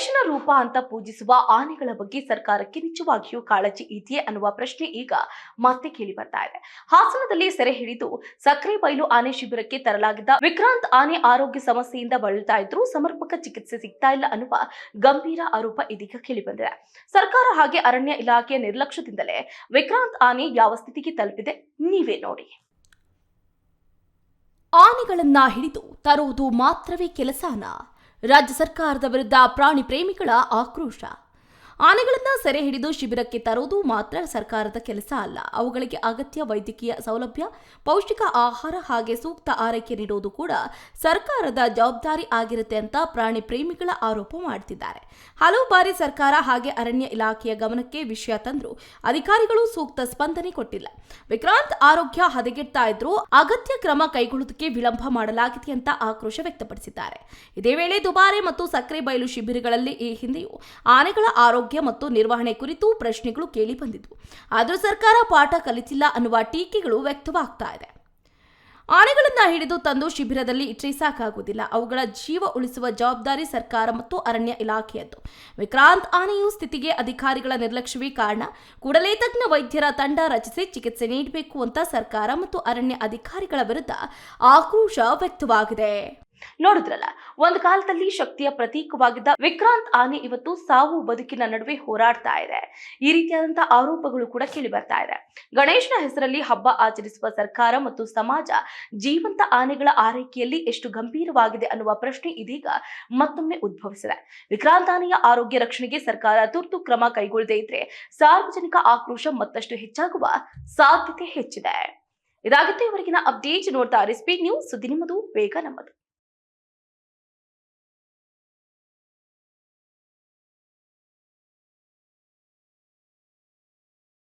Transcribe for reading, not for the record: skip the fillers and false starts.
ಗಣೇಶನ ರೂಪ ಅಂತ ಪೂಜಿಸುವ ಆನೆಗಳ ಬಗ್ಗೆ ಸರ್ಕಾರಕ್ಕೆ ನಿಜವಾಗಿಯೂ ಕಾಳಜಿ ಇದೆಯೇ ಅನ್ನುವ ಪ್ರಶ್ನೆ ಈಗ ಮತ್ತೆ ಕೇಳಿ ಬರ್ತಾ ಇದೆ. ಹಾಸನದಲ್ಲಿ ಸೆರೆ ಹಿಡಿದು ಸಕ್ರೆಬೈಲು ಆನೆ ಶಿಬಿರಕ್ಕೆ ತರಲಾಗಿದ್ದ ವಿಕ್ರಾಂತ್ ಆನೆ ಆರೋಗ್ಯ ಸಮಸ್ಯೆಯಿಂದ ಬಳಲ್ತಾ ಇದ್ರು, ಸಮರ್ಪಕ ಚಿಕಿತ್ಸೆ ಸಿಗ್ತಾ ಇಲ್ಲ ಅನ್ನುವ ಗಂಭೀರ ಆರೋಪ ಇದೀಗ ಕೇಳಿ ಬಂದಿದೆ. ಸರ್ಕಾರ ಹಾಗೆ ಅರಣ್ಯ ಇಲಾಖೆಯ ನಿರ್ಲಕ್ಷ್ಯದಿಂದಲೇ ವಿಕ್ರಾಂತ್ ಆನೆ ಯಾವ ಸ್ಥಿತಿಗೆ ತಲುಪಿದೆ ನೀವೇ ನೋಡಿ. ಆನೆಗಳನ್ನ ಹಿಡಿದು ತರುವುದು ಮಾತ್ರವೇ ಕೆಲಸನ? ರಾಜ್ಯ ಸರ್ಕಾರದ ವಿರುದ್ಧ ಪ್ರಾಣಿ ಪ್ರೇಮಿಗಳ ಆಕ್ರೋಶ. ಆನೆಗಳನ್ನು ಸೆರೆ ಹಿಡಿದು ಶಿಬಿರಕ್ಕೆ ತರುವುದು ಮಾತ್ರ ಸರ್ಕಾರದ ಕೆಲಸ ಅಲ್ಲ, ಅವುಗಳಿಗೆ ಅಗತ್ಯ ವೈದ್ಯಕೀಯ ಸೌಲಭ್ಯ, ಪೌಷ್ಟಿಕ ಆಹಾರ ಹಾಗೆ ಸೂಕ್ತ ಆರೈಕೆ ನೀಡುವುದು ಕೂಡ ಸರ್ಕಾರದ ಜವಾಬ್ದಾರಿ ಆಗಿರುತ್ತೆ ಅಂತ ಪ್ರಾಣಿ ಪ್ರೇಮಿಗಳ ಆರೋಪ ಮಾಡುತ್ತಿದ್ದಾರೆ. ಹಲವು ಬಾರಿ ಸರ್ಕಾರ ಹಾಗೆ ಅರಣ್ಯ ಇಲಾಖೆಯ ಗಮನಕ್ಕೆ ವಿಷಯ ತಂದರೂ ಅಧಿಕಾರಿಗಳು ಸೂಕ್ತ ಸ್ಪಂದನೆ ಕೊಟ್ಟಿಲ್ಲ. ವಿಕ್ರಾಂತ್ ಆರೋಗ್ಯ ಹದಗೆಡ್ತಾ ಇದ್ರೂ ಅಗತ್ಯ ಕ್ರಮ ಕೈಗೊಳ್ಳುವುದಕ್ಕೆ ವಿಳಂಬ ಮಾಡಲಾಗಿದೆ ಅಂತ ಆಕ್ರೋಶ ವ್ಯಕ್ತಪಡಿಸಿದ್ದಾರೆ. ಇದೇ ವೇಳೆ ದುಬಾರೆ ಮತ್ತು ಸಕ್ರೆಬೈಲು ಶಿಬಿರಗಳಲ್ಲಿ ಈ ಹಿಂದೆಯೂ ಆನೆಗಳ ಆರೋಗ್ಯ ಮತ್ತು ನಿರ್ವಹಣೆ ಕುರಿತು ಪ್ರಶ್ನೆಗಳು ಕೇಳಿ ಬಂದಿದ್ವು. ಆದರೂ ಸರ್ಕಾರ ಪಾಠ ಕಲಿತಿಲ್ಲ ಅನ್ನುವ ಟೀಕೆಗಳು ವ್ಯಕ್ತವಾಗ್ತಾ ಇದೆ. ಆನೆಗಳನ್ನ ಹಿಡಿದು ತಂದು ಶಿಬಿರದಲ್ಲಿ ಇಟ್ಟರೆ ಸಾಕಾಗುವುದಿಲ್ಲ, ಅವುಗಳ ಜೀವ ಉಳಿಸುವ ಜವಾಬ್ದಾರಿ ಸರ್ಕಾರ ಮತ್ತು ಅರಣ್ಯ ಇಲಾಖೆಯದ್ದು. ವಿಕ್ರಾಂತ್ ಆನೆಯು ಸ್ಥಿತಿಗೆ ಅಧಿಕಾರಿಗಳ ನಿರ್ಲಕ್ಷ್ಯವೇ ಕಾರಣ. ಕೂಡಲೇ ತಜ್ಞ ವೈದ್ಯರ ತಂಡ ರಚಿಸಿ ಚಿಕಿತ್ಸೆ ನೀಡಬೇಕು ಅಂತ ಸರ್ಕಾರ ಮತ್ತು ಅರಣ್ಯ ಅಧಿಕಾರಿಗಳ ವಿರುದ್ಧ ಆಕ್ರೋಶ ವ್ಯಕ್ತವಾಗಿದೆ. ನೋಡಿದ್ರಲ್ಲ, ಒಂದು ಕಾಲದಲ್ಲಿ ಶಕ್ತಿಯ ಪ್ರತೀಕವಾಗಿದ್ದ ವಿಕ್ರಾಂತ್ ಆನೆ ಇವತ್ತು ಸಾವು ಬದುಕಿನ ನಡುವೆ ಹೋರಾಡ್ತಾ ಇದೆ. ಈ ರೀತಿಯಾದಂತಹ ಆರೋಪಗಳು ಕೂಡ ಕೇಳಿ ಬರ್ತಾ ಇದೆ. ಗಣೇಶನ ಹೆಸರಲ್ಲಿ ಹಬ್ಬ ಆಚರಿಸುವ ಸರ್ಕಾರ ಮತ್ತು ಸಮಾಜ ಜೀವಂತ ಆನೆಗಳ ಆರೈಕೆಯಲ್ಲಿ ಎಷ್ಟು ಗಂಭೀರವಾಗಿದೆ ಅನ್ನುವ ಪ್ರಶ್ನೆ ಇದೀಗ ಮತ್ತೊಮ್ಮೆ ಉದ್ಭವಿಸಿದೆ. ವಿಕ್ರಾಂತ್ ಆನೆಯ ಆರೋಗ್ಯ ರಕ್ಷಣೆಗೆ ಸರ್ಕಾರ ತುರ್ತು ಕ್ರಮ ಕೈಗೊಳ್ಳದೇ ಇದ್ರೆ ಸಾರ್ವಜನಿಕ ಆಕ್ರೋಶ ಮತ್ತಷ್ಟು ಹೆಚ್ಚಾಗುವ ಸಾಧ್ಯತೆ ಹೆಚ್ಚಿದೆ. ಇದಾಗುತ್ತೆ ಇವರೆಗಿನ ಅಪ್ಡೇಟ್. ನೋಡ್ತಾ ಇರಿ ಸ್ಪೀಡ್ ನ್ಯೂಸ್, ಸುದ್ದಿ ನಿಮ್ಮದು, ವೇಗ ನಮ್ಮದು.